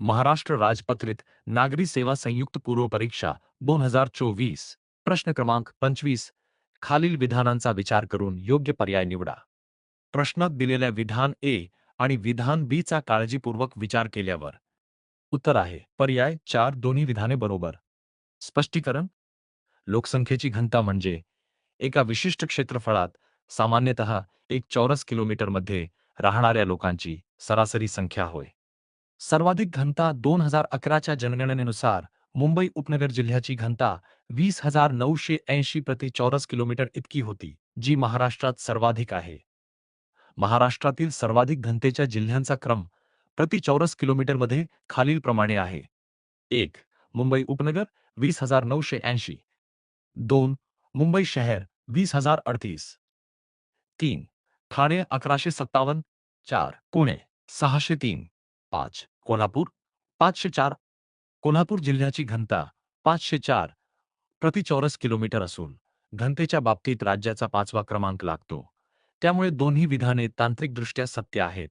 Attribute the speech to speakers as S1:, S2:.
S1: महाराष्ट्र राजपत्रित नागरी सेवा संयुक्त पूर्व परीक्षा 2024 प्रश्न क्रमांक 25 खालील विधानांचा विचार करून योग्य पर्याय निवडा. प्रश्नात दिलेल्या विधान ए आणि विधान बी चा काळजीपूर्वक विचार केल्यावर उत्तर आहे पर्याय 4 दोन्ही विधाने बरोबर. स्पष्टीकरण: लोकसंख्येची घनता म्हणजे एका विशिष्ट क्षेत्रफळात सामान्यतः 1 चौरस किलोमीटरमध्ये राहणाऱ्या लोकांची सरासरी संख्या होय. सर्वाधिक घनता 2011च्या जनगणनेनुसार मुंबई उपनगर जिल्ह्याची घनता 20,980 प्रति चौरस किलोमीटर इतकी होती, जी महाराष्ट्रात सर्वाधिक आहे. महाराष्ट्रातील सर्वाधिक घनतेच्या जिल्ह्यांचा क्रम प्रति चौरस किलोमीटरमध्ये खालीलप्रमाणे आहे: 1. मुंबई उपनगर 20,980. 2. मुंबई शहर 20,038. 3. ठाणे 1157. 4. पुणे 603. 5. कोल्हापूर 504. कोल्हापूर जिल्ह्याची घनता 504 प्रति चौरस किलोमीटर असून घनतेच्या बाबतीत राज्याचा 5वा क्रमांक लागतो. त्यामुळे दोन्ही विधाने तांत्रिकदृष्ट्या सत्य आहेत.